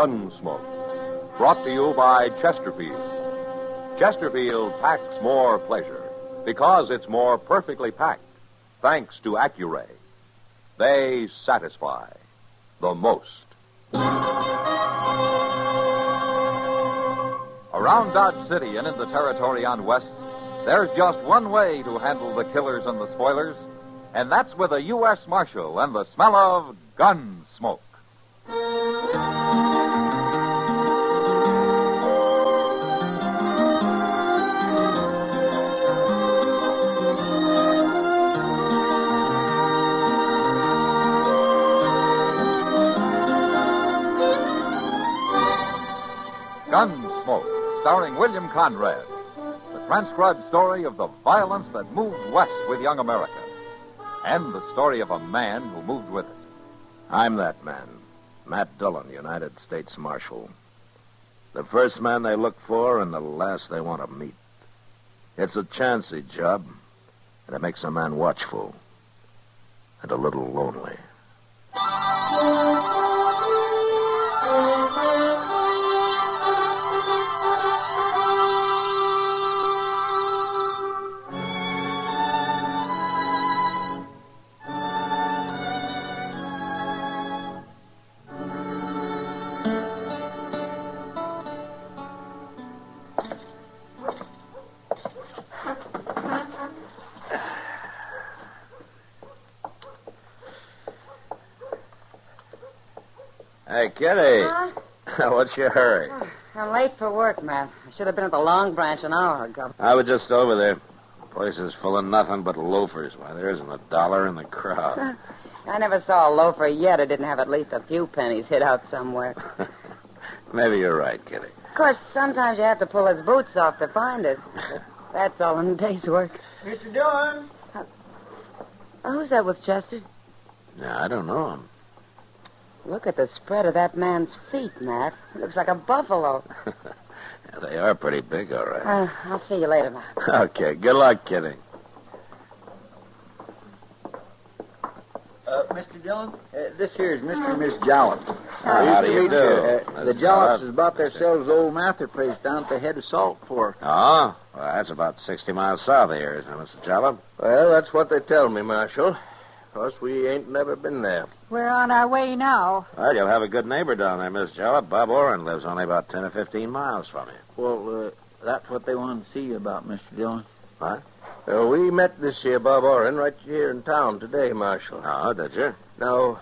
Gunsmoke. Brought to you by Chesterfield. Chesterfield packs more pleasure because it's more perfectly packed, thanks to Accuray. They satisfy the most. Around Dodge City and in the territory on West, there's just one way to handle the killers and the spoilers, and that's with a U.S. Marshal and the smell of Gunsmoke. Gunsmoke, starring William Conrad. The transcribed story of the violence that moved west with young America. And the story of a man who moved with it. I'm that man, Matt Dillon, United States Marshal. The first man they look for and the last they want to meet. It's a chancy job, and it makes a man watchful and a little lonely. Hey, Kitty. What's your hurry? I'm late for work, Matt. I should have been at the Long Branch an hour ago. I was just over there. The place is full of nothing but loafers. Why, there isn't a dollar in the crowd. I never saw a loafer yet who didn't have at least a few pennies hid out somewhere. Maybe you're right, Kitty. Of course, sometimes you have to pull his boots off to find it. That's all in a day's work. Mr. Dillon? Who's that with Chester? No, I don't know him. Look at the spread of that man's feet, Matt. He looks like a buffalo. Yeah, they are pretty big, all right. I'll see you later, Matt. Okay, good luck, Kitty. Mr. Dillon, this here is Mr. and Miss Jollop. How do you do? The Jollops has bought themselves old Mather place down at the head of Salt Fork. Oh? Well, that's about 60 miles south of here, isn't it, Mr. Jollop? Well, that's what they tell me, Marshal. Of course, we ain't never been there. We're on our way now. Well, you'll have a good neighbor down there, Miss Jollop. Bob Oren lives only about 10 or 15 miles from you. Well, that's what they wanted to see you about, Mr. Dillon. What? We met this here Bob Oren right here in town today, Marshal. Oh, did you? Now,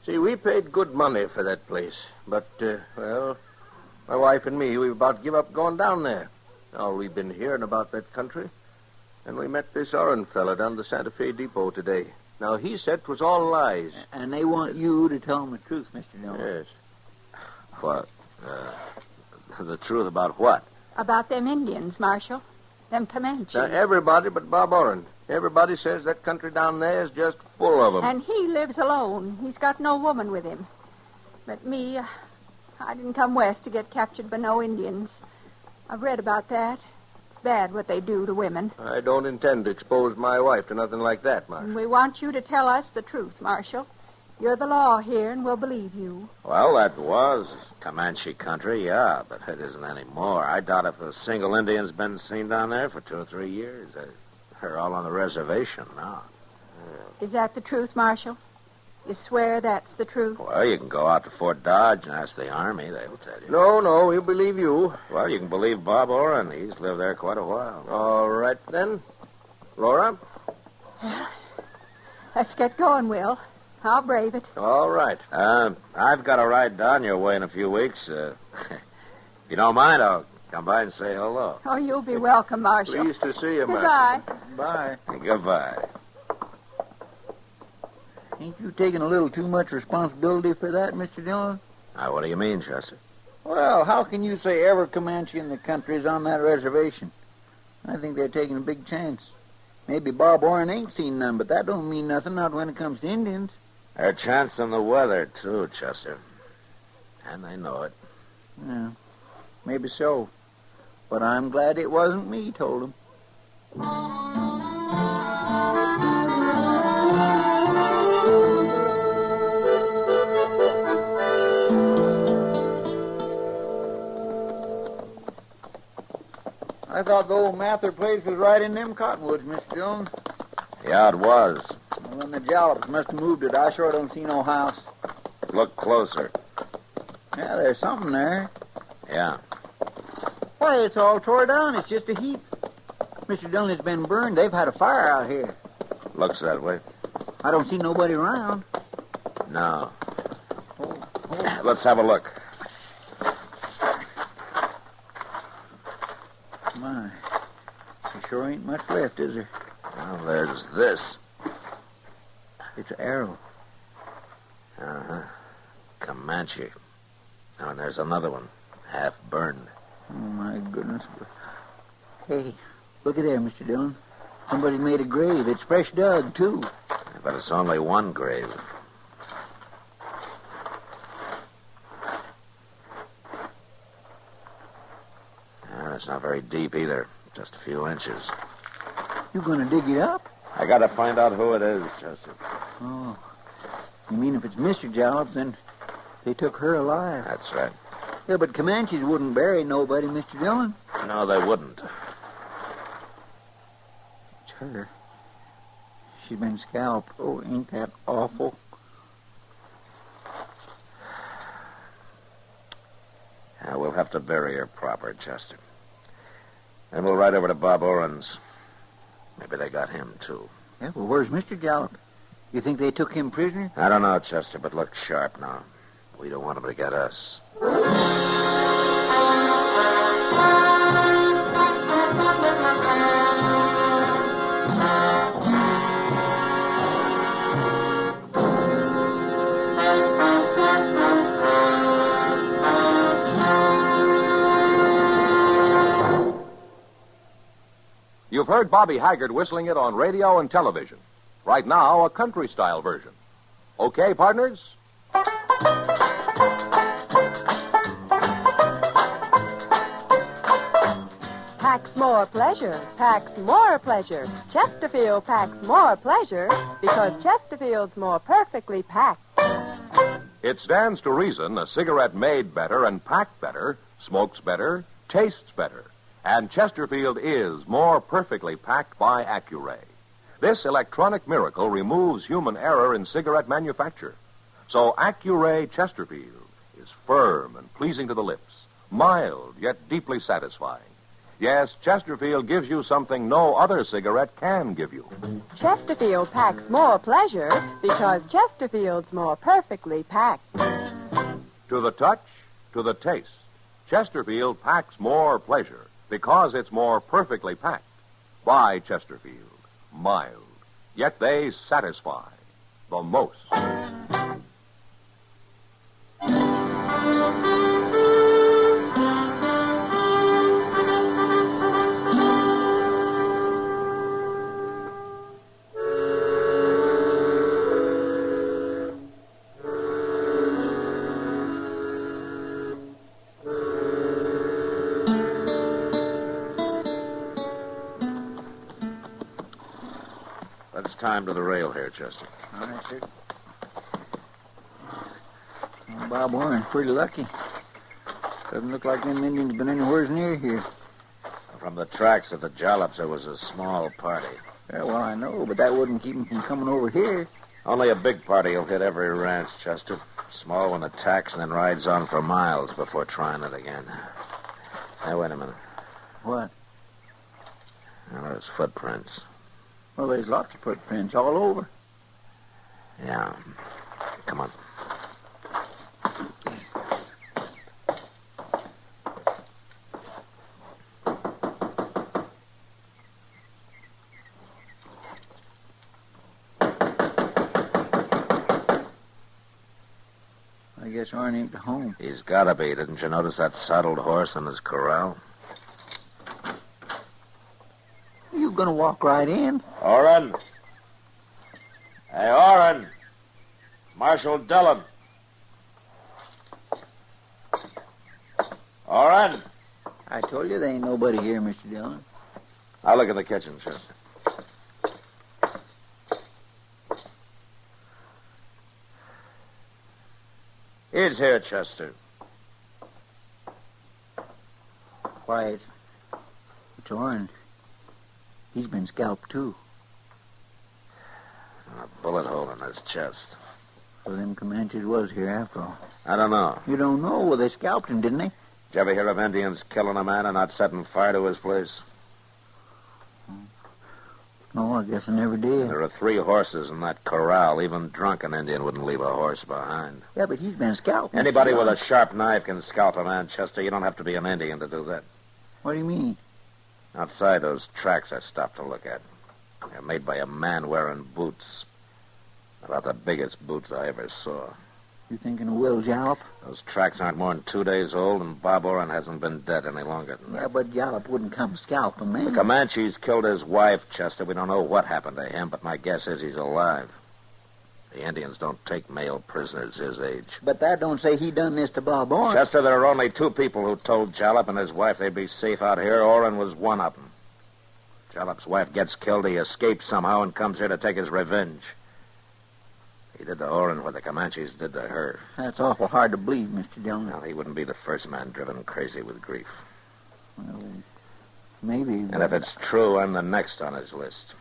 see, we paid good money for that place. But, well, my wife and me, we've about give up going down there. All we've been hearing about that country. And we met this Oren fella down the Santa Fe Depot today. Now, he said 'twas all lies. And they want you to tell them the truth, Mr. Dillon. Yes. What? The truth about what? About them Indians, Marshal. Them Comanches. Now, everybody but Bob Oren. Everybody says that country down there is just full of them. And he lives alone. He's got no woman with him. But me, I didn't come west to get captured by no Indians. I've read about that. It's bad what they do to women. I don't intend to expose my wife to nothing like that, Marshal. And we want you to tell us the truth, Marshal. You're the law here, and we'll believe you. Well, that was Comanche country, yeah, but it isn't anymore. I doubt if a single Indian's been seen down there for 2 or 3 years. They're all on the reservation now. Is that the truth, Marshal? You swear that's the truth? Well, you can go out to Fort Dodge and ask the Army. They'll tell you. No, we'll believe you. Well, you can believe Bob Oren. He's lived there quite a while. All right, then. Laura? Let's get going, Will. I'll brave it. All right. I've got to ride down your way in a few weeks. If you don't mind, I'll come by and say hello. Oh, you'll be welcome, Marshal. Pleased to see you, Marshal. Goodbye. Bye. Goodbye. Ain't you taking a little too much responsibility for that, Mr. Dillon? Now, what do you mean, Chester? Well, how can you say every Comanche in the country is on that reservation? I think they're taking a big chance. Maybe Bob Oren ain't seen none, but that don't mean nothing, not when it comes to Indians. They're chancing the weather, too, Chester. And they know it. Yeah, maybe so. But I'm glad it wasn't me told him. I thought the old Mather place was right in them cottonwoods, Mr. Dillon. Yeah, it was. Well, then the Jallops must have moved it. I sure don't see no house. Look closer. Yeah, there's something there. Yeah. Why, it's all tore down. It's just a heap. Mr. Dillon, it's been burned. They've had a fire out here. Looks that way. I don't see nobody around. No. Let's have a look. My, there sure ain't much left, is there? Well, there's this. It's an arrow. Uh-huh. Comanche. Oh, and there's another one, half burned. Oh, my goodness. Hey, look at there, Mr. Dillon. Somebody made a grave. It's fresh dug, too. But it's only one grave. It's not very deep either. Just a few inches. You gonna dig it up? I gotta find out who it is, Chester. Oh. You mean if it's Mr. Jallops, then they took her alive? That's right. Yeah, but Comanches wouldn't bury nobody, Mr. Dillon. No, they wouldn't. It's her. She's been scalped. Oh, ain't that awful? Yeah, we'll have to bury her proper, Chester. And we'll ride over to Bob Oren's. Maybe they got him, too. Yeah, well, where's Mr. Jallops? You think they took him prisoner? I don't know, Chester, but look sharp now. We don't want him to get us. You've heard Bobby Haggart whistling it on radio and television. Right now, a country-style version. Okay, partners? Packs more pleasure, packs more pleasure. Chesterfield packs more pleasure because Chesterfield's more perfectly packed. It stands to reason a cigarette made better and packed better, smokes better, tastes better. And Chesterfield is more perfectly packed by Accuray. This electronic miracle removes human error in cigarette manufacture. So Accuray Chesterfield is firm and pleasing to the lips, mild yet deeply satisfying. Yes, Chesterfield gives you something no other cigarette can give you. Chesterfield packs more pleasure because Chesterfield's more perfectly packed. To the touch, to the taste, Chesterfield packs more pleasure because it's more perfectly packed. By Chesterfield, mild, yet they satisfy the most. Let's tie him to the rail here, Chester. All right, sir. Well, Bob Warren's pretty lucky. Doesn't look like them Indians been anywhere near here. From the tracks of the Jallops, it was a small party. Yeah, well, I know, but that wouldn't keep them from coming over here. Only a big party will hit every ranch, Chester. Small one attacks and then rides on for miles before trying it again. Hey, wait a minute. What? Now, there's footprints. Well, there's lots of footprints all over. Yeah. Come on. I guess Arn ain't at home. He's gotta be. Didn't you notice that saddled horse in his corral? You gonna walk right in? Oren. Hey, Oren. Marshal Dillon. Oren. I told you there ain't nobody here, Mr. Dillon. I'll look in the kitchen, Chester. He's here, Chester. Quiet. That's Oren. He's been scalped, too. A bullet hole in his chest. So them Comanches was here after all. I don't know. You don't know? Well, they scalped him, didn't they? Did you ever hear of Indians killing a man and not setting fire to his place? No, I guess I never did. There are 3 horses in that corral. Even drunken Indian wouldn't leave a horse behind. Yeah, but he's been scalped. Anybody with a sharp knife can scalp a man, Chester. You don't have to be an Indian to do that. What do you mean? Outside those tracks I stopped to look at. They're made by a man wearing boots. About the biggest boots I ever saw. You thinking of Will Jalop? Those tracks aren't more than 2 days old, and Bob Oren hasn't been dead any longer than that. Yeah, but Jalop wouldn't come scalp a man. The Comanches killed his wife, Chester. We don't know what happened to him, but my guess is he's alive. The Indians don't take male prisoners his age. But that don't say he done this to Bob Oren. Chester, there are only 2 people who told Jalop and his wife they'd be safe out here. Oren was one of them. Jalop's wife gets killed. He escapes somehow and comes here to take his revenge. He did to Oren what the Comanches did to her. That's awful hard to believe, Mr. Dillon. Well, he wouldn't be the first man driven crazy with grief. Well, maybe. And if it's true, I'm the next on his list.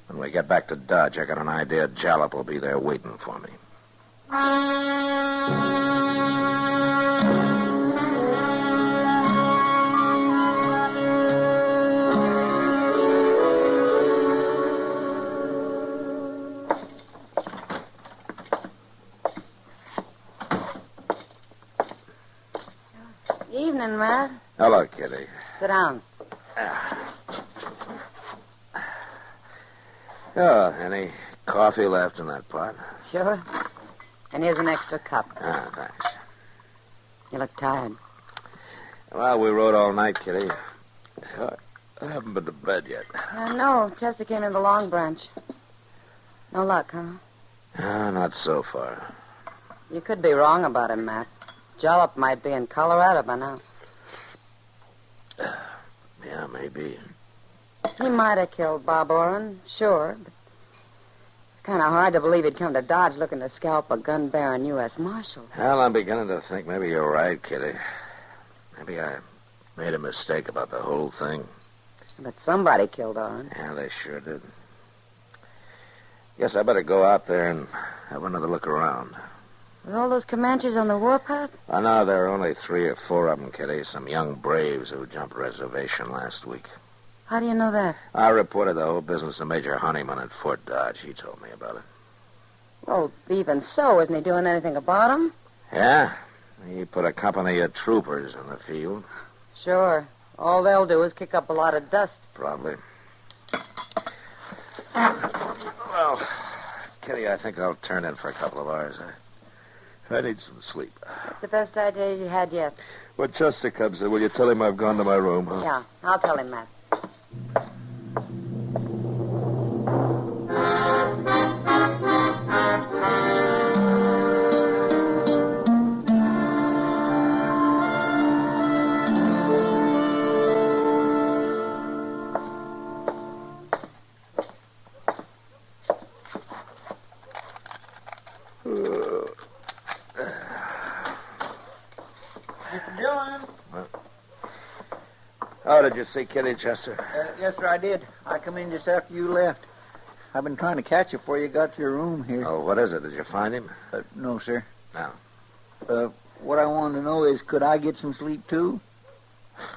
When we get back to Dodge, I got an idea Jalop will be there waiting for me. Evening, Matt. Hello, Kitty. Sit down. Oh, any coffee left in that pot? Sure. And here's an extra cup. Ah, thanks. You look tired. Well, we rode all night, Kitty. I haven't been to bed yet. No, Chester came in the Long Branch. No luck, huh? Not so far. You could be wrong about him, Matt. Jalop might be in Colorado by now. Yeah, maybe. He might have killed Bob Oren, sure, but it's kind of hard to believe he'd come to Dodge looking to scalp a gun-bearing U.S. Marshal. Well, I'm beginning to think maybe you're right, Kitty. Maybe I made a mistake about the whole thing. But somebody killed Oren. Yeah, they sure did. Guess I better go out there and have another look around. With all those Comanches on the warpath? I know there are only 3 or 4 of them, Kitty. Some young braves who jumped reservation last week. How do you know that? I reported the whole business to Major Honeyman at Fort Dodge. He told me about it. Well, even so, isn't he doing anything about him? Yeah? He put a company of troopers in the field. Sure. All they'll do is kick up a lot of dust. Probably. Well, Kitty, I think I'll turn in for a couple of hours. I need some sleep. That's the best idea you had yet. When Chester comes in, will you tell him I've gone to my room, huh? Yeah, I'll tell him that. Oh, did you see Kitty, Chester? Yes, sir, I did. I come in just after you left. I've been trying to catch you before you got to your room here. Oh, what is it? Did you find him? No, sir. No. What I wanted to know is, could I get some sleep, too?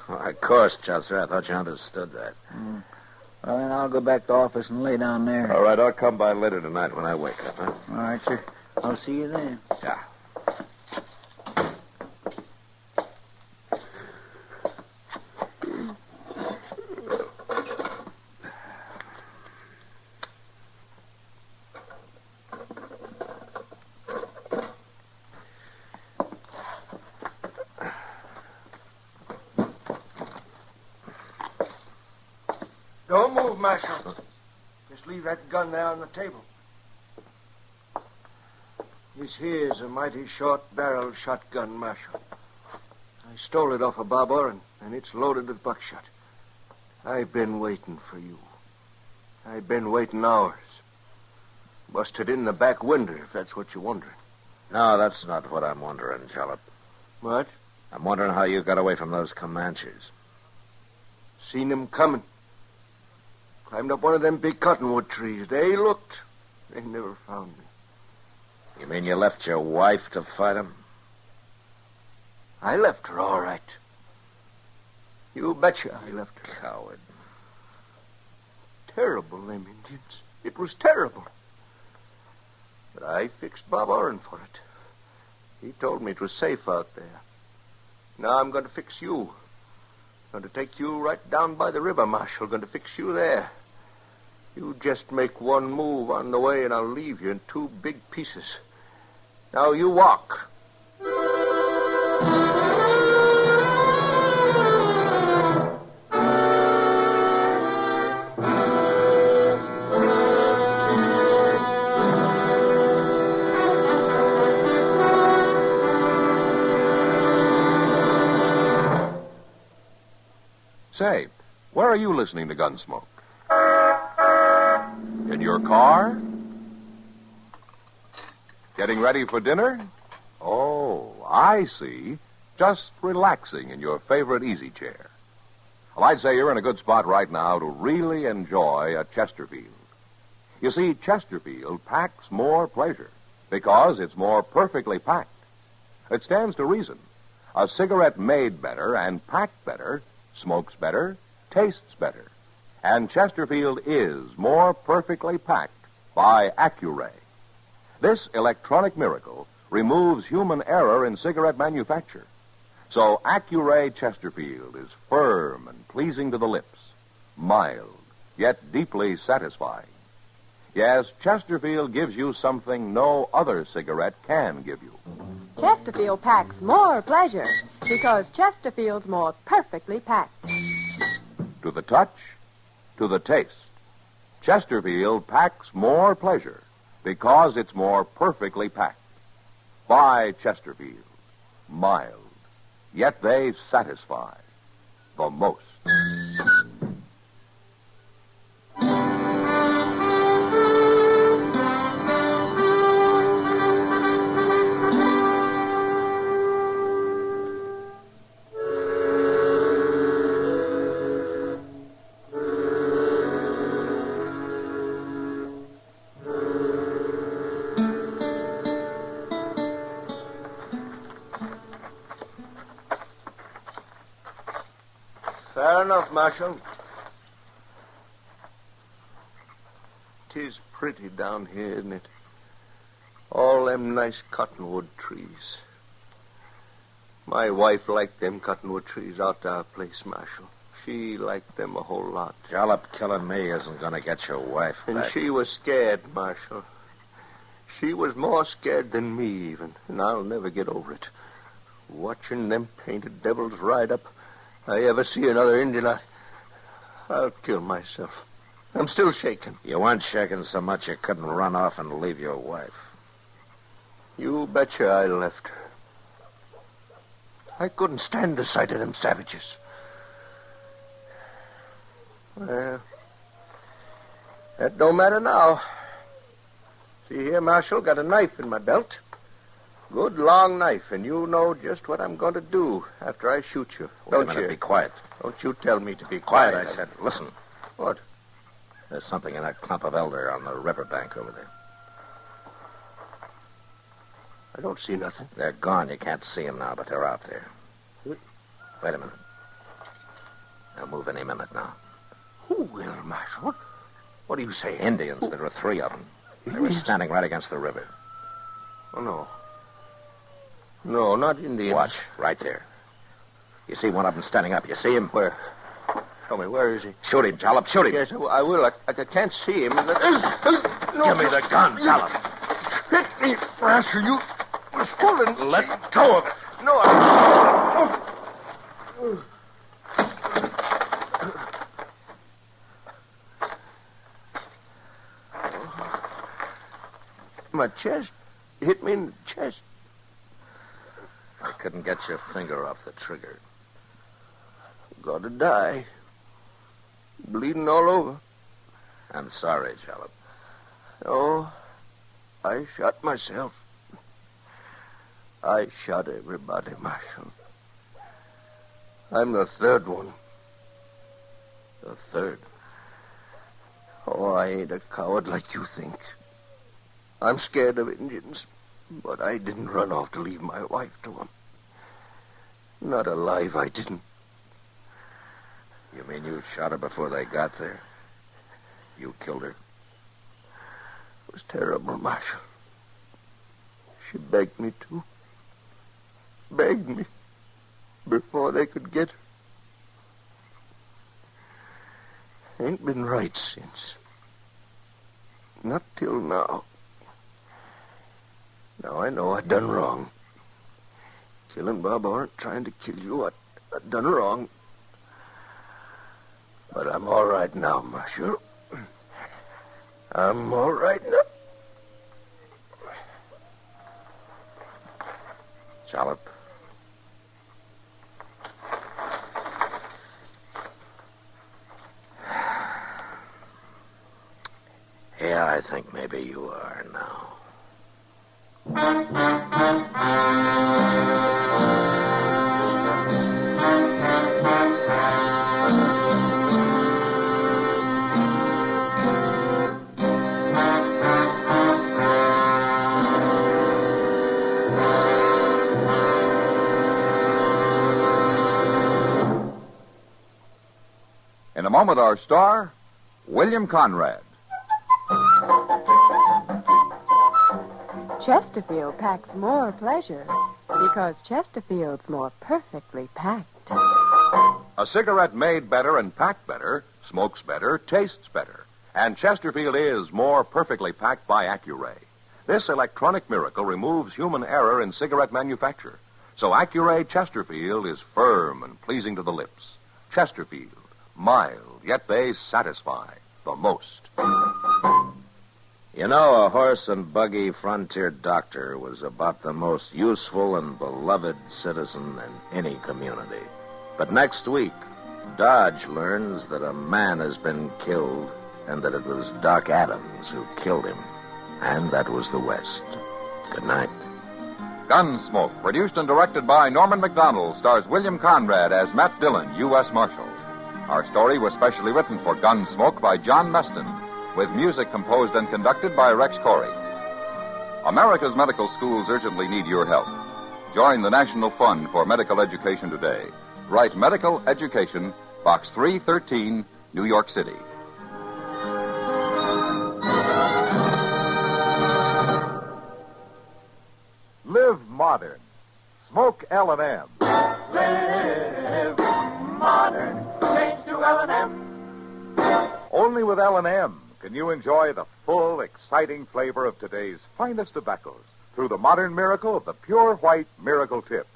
Well, of course, Chester. I thought you understood that. Well, then I'll go back to the office and lay down there. All right, I'll come by later tonight when I wake up, huh? All right, sir. I'll see you then. Yeah. Don't move, Marshal. Just leave that gun there on the table. This here's a mighty short-barreled shotgun, Marshal. I stole it off of Bob Oren, and it's loaded with buckshot. I've been waiting for you. I've been waiting hours. Busted in the back window, if that's what you're wondering. No, that's not what I'm wondering, Jalop. What? I'm wondering how you got away from those Comanches. Seen them coming. Climbed up one of them big cottonwood trees. They looked. They never found me. You mean you left your wife to fight him? I left her, all right. You betcha I left her. Coward. Terrible, them Indians. It was terrible. But I fixed Bob Oren for it. He told me it was safe out there. Now I'm going to fix you. Going to take you right down by the river, Marshal. Going to fix you there. You just make one move on the way, and I'll leave you in two big pieces. Now you walk. Say, where are you listening to Gunsmoke? In your car? Getting ready for dinner? Oh, I see. Just relaxing in your favorite easy chair. Well, I'd say you're in a good spot right now to really enjoy a Chesterfield. You see, Chesterfield packs more pleasure because it's more perfectly packed. It stands to reason. A cigarette made better and packed better smokes better, tastes better. And Chesterfield is more perfectly packed by Accuray. This electronic miracle removes human error in cigarette manufacture. So Accuray Chesterfield is firm and pleasing to the lips, mild, yet deeply satisfying. Yes, Chesterfield gives you something no other cigarette can give you. Chesterfield packs more pleasure because Chesterfield's more perfectly packed. To the touch, to the taste, Chesterfield packs more pleasure because it's more perfectly packed. Buy Chesterfield. Mild, yet they satisfy the most. Fair enough, Marshal. 'Tis pretty down here, isn't it? All them nice cottonwood trees. My wife liked them cottonwood trees out to our place, Marshal. She liked them a whole lot. Jollop killing me isn't going to get your wife back. And she was scared, Marshal. She was more scared than me, even, and I'll never get over it. Watching them painted devils ride up, I ever see another Indian, I'll kill myself. I'm still shaking. You weren't shaking so much you couldn't run off and leave your wife. You betcha I left her. I couldn't stand the sight of them savages. Well, that don't matter now. See here, Marshal, got a knife in my belt. Good long knife, and you know just what I'm going to do after I shoot you. Wait a minute, be quiet. Don't you tell me to be Quiet, quiet. I said. Listen. What? There's something in that clump of elder on the riverbank over there. I don't see nothing. They're gone. You can't see them now, but they're out there. What? Wait a minute. They'll move any minute now. Who will, Marshal? What do you say? Indians. There were 3 of them. They were Indians? standing right against the river. Oh, no. No, not Indians. Watch, right there. You see one of them standing up. You see him? Where? Show me, where is he? Shoot him, Jollop. Shoot him. Yes, I will. I can't see him. No. Give me the gun, Jollop. Hit me, Marshal. You was fooling. Let go of it. No, My chest. Hit me in the chest. I couldn't get your finger off the trigger. Gotta die. Bleeding all over. I'm sorry, Jollop. Oh, I shot myself. I shot everybody, Marshal. I'm the 3rd one. The third. Oh, I ain't a coward like you think. I'm scared of Indians, but I didn't run off to leave my wife to them. Not alive, I didn't. You mean you shot her before they got there? You killed her? It was terrible, Marshal. She begged me to. Begged me before they could get her. Ain't been right since. Not till now. Now I know I done wrong. Killing Bob Orr, trying to kill you, I done wrong. But I'm all right now, Marshal. I'm all right now. Jalop. Yeah, I think maybe you are now. In a moment, our star, William Conrad. Chesterfield packs more pleasure because Chesterfield's more perfectly packed. A cigarette made better and packed better, smokes better, tastes better. And Chesterfield is more perfectly packed by Accuray. This electronic miracle removes human error in cigarette manufacture. So Accuray Chesterfield is firm and pleasing to the lips. Chesterfield, mild, yet they satisfy the most. You know, a horse and buggy frontier doctor was about the most useful and beloved citizen in any community. But next week, Dodge learns that a man has been killed and that it was Doc Adams who killed him. And that was the West. Good night. Gunsmoke, produced and directed by Norman McDonald, stars William Conrad as Matt Dillon, U.S. Marshal. Our story was specially written for Gunsmoke by John Meston, with music composed and conducted by Rex Corey. America's medical schools urgently need your help. Join the National Fund for Medical Education today. Write Medical Education, Box 313, New York City. Live modern. Smoke L&M. Live modern. Change to L&M. Only with L&M can you enjoy the full, exciting flavor of today's finest tobaccos through the modern miracle of the pure white Miracle Tip.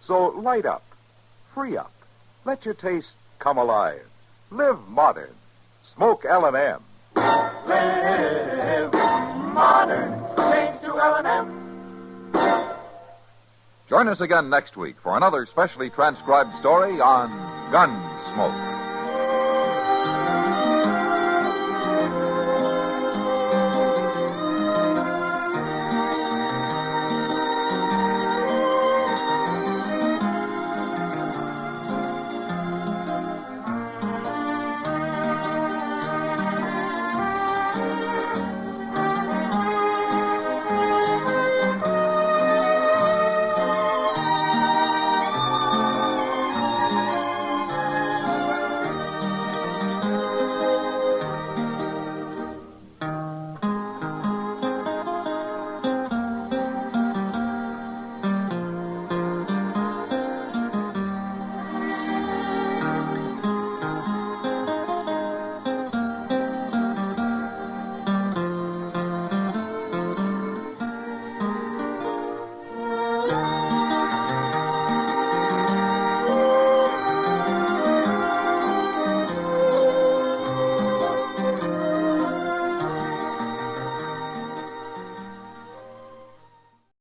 So light up, free up, let your taste come alive. Live modern. Smoke L&M. Live modern. Change to L&M. Join us again next week for another specially transcribed story on Gunsmoke.